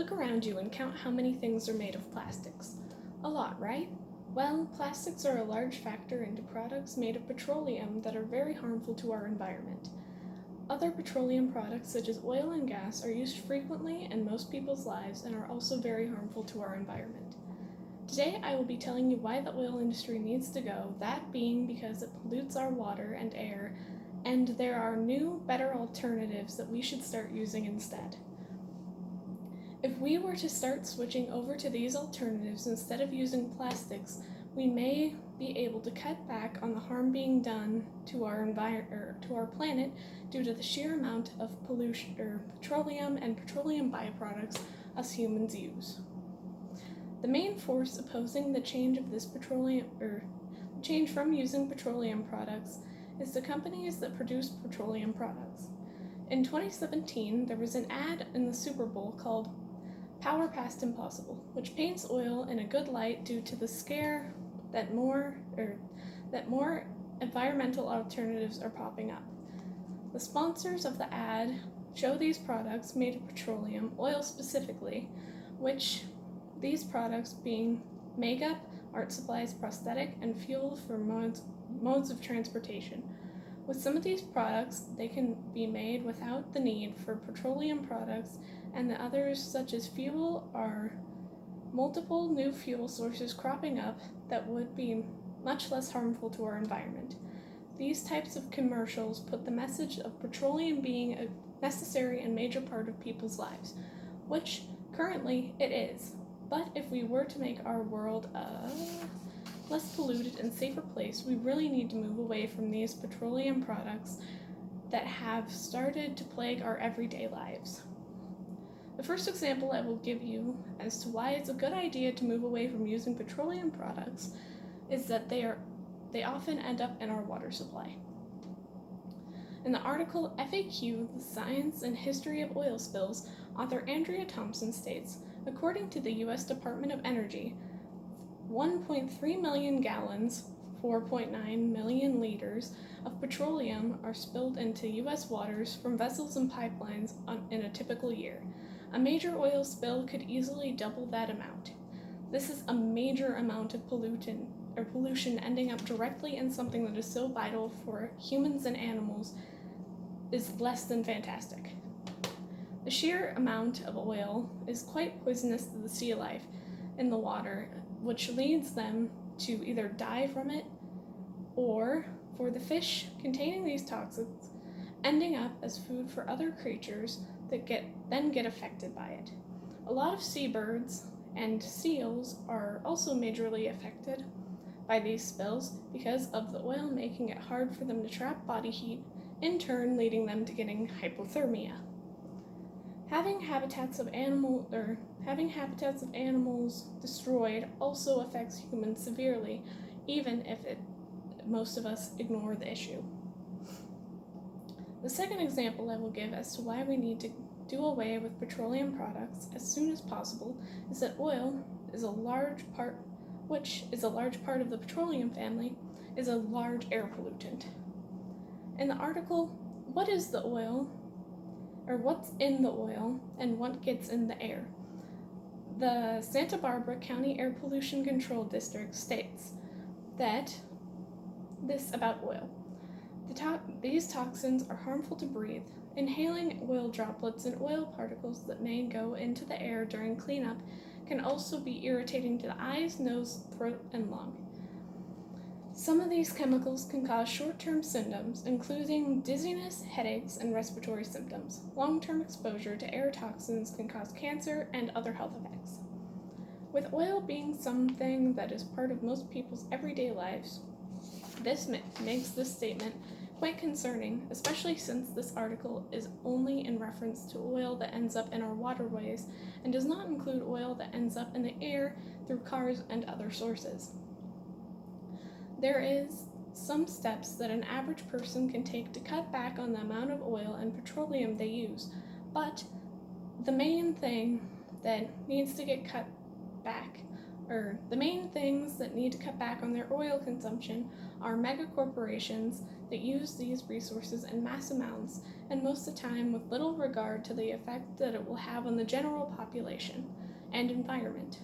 Look around you and count how many things are made of plastics. A lot, right? Well, plastics are a large factor into products made of petroleum that are very harmful to our environment. Other petroleum products, such as oil and gas, are used frequently in most people's lives and are also very harmful to our environment. Today, I will be telling you why the oil industry needs to go, that being because it pollutes our water and air, and there are new, better alternatives that we should start using instead. If we were to start switching over to these alternatives instead of using plastics, we may be able to cut back on the harm being done to our planet due to the sheer amount of petroleum and petroleum byproducts us humans use. The main force opposing the change from using petroleum products is the companies that produce petroleum products. In 2017, there was an ad in the Super Bowl called Power Past Impossible, which paints oil in a good light due to the scare that more environmental alternatives are popping up. The sponsors of the ad show these products made of petroleum, oil specifically, which these products being makeup, art supplies, prosthetic, and fuel for modes of transportation. With some of these products, they can be made without the need for petroleum products, and the others, such as fuel, are multiple new fuel sources cropping up that would be much less harmful to our environment. These types of commercials put the message of petroleum being a necessary and major part of people's lives, which currently it is. But if we were to make our world a less polluted and safer place, we really need to move away from these petroleum products that have started to plague our everyday lives. The first example I will give you as to why it's a good idea to move away from using petroleum products is that they often end up in our water supply. In the article FAQ, The Science and History of Oil Spills, author Andrea Thompson states, according to the U.S. Department of Energy, 1.3 million gallons, 4.9 million liters, of petroleum are spilled into U.S. waters from vessels and pipelines in a typical year. A major oil spill could easily double that amount. This is a major amount of pollution ending up directly in something that is so vital for humans and animals is less than fantastic. The sheer amount of oil is quite poisonous to the sea life in the water, which leads them to either die from it or for the fish containing these toxins ending up as food for other creatures that get affected by it. A lot of seabirds and seals are also majorly affected by these spills because of the oil making it hard for them to trap body heat, in turn leading them to getting hypothermia. Having habitats of animals destroyed also affects humans severely, even if most of us ignore the issue. The second example I will give as to why we need to do away with petroleum products as soon as possible is that oil is a large part of the petroleum family, is a large air pollutant. In the article, What is the Oil? Or what's in the oil and what gets in the air? The Santa Barbara County Air Pollution Control District states that this about oil. These toxins are harmful to breathe. Inhaling oil droplets and oil particles that may go into the air during cleanup can also be irritating to the eyes, nose, throat, and lung. Some of these chemicals can cause short-term symptoms, including dizziness, headaches, and respiratory symptoms. Long-term exposure to air toxins can cause cancer and other health effects. With oil being something that is part of most people's everyday lives, this makes this statement quite concerning, especially since this article is only in reference to oil that ends up in our waterways and does not include oil that ends up in the air through cars and other sources. There is some steps that an average person can take to cut back on the amount of oil and petroleum they use, but the main thing that needs to get cut back The main things that need to cut back on their oil consumption are mega corporations that use these resources in mass amounts and most of the time with little regard to the effect that it will have on the general population and environment,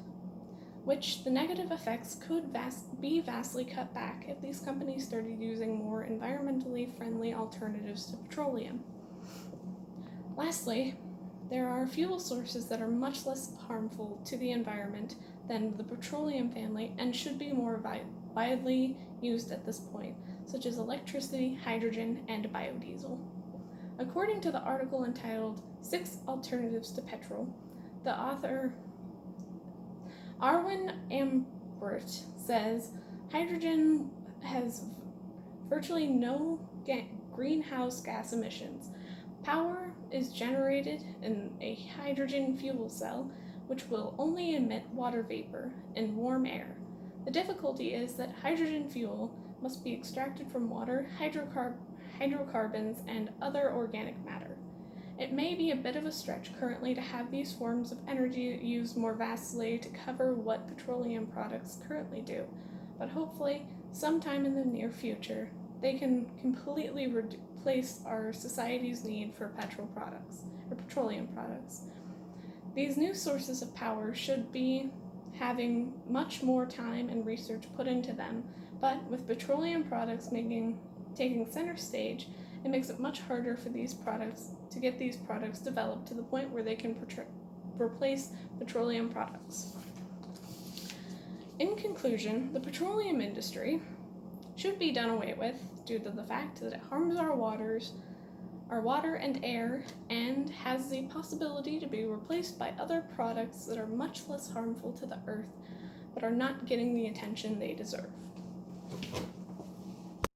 which the negative effects could be vastly cut back if these companies started using more environmentally friendly alternatives to petroleum. Lastly, there are fuel sources that are much less harmful to the environment than the petroleum family and should be more widely used at this point, such as electricity, hydrogen, and biodiesel. According to the article entitled 6 Alternatives to Petrol, the author Arwen Ambert says hydrogen has virtually no greenhouse gas emissions. Power is generated in a hydrogen fuel cell, which will only emit water vapor and warm air. The difficulty is that hydrogen fuel must be extracted from water, hydrocarbons, and other organic matter. It may be a bit of a stretch currently to have these forms of energy used more vastly to cover what petroleum products currently do, but hopefully, sometime in the near future, they can completely replace our society's need for petroleum products. These new sources of power should be having much more time and research put into them, but with petroleum products taking center stage, it makes it much harder for these products to get these products developed to the point where they can replace petroleum products. In conclusion, the petroleum industry should be done away with due to the fact that it harms our water and air, and has the possibility to be replaced by other products that are much less harmful to the earth but are not getting the attention they deserve.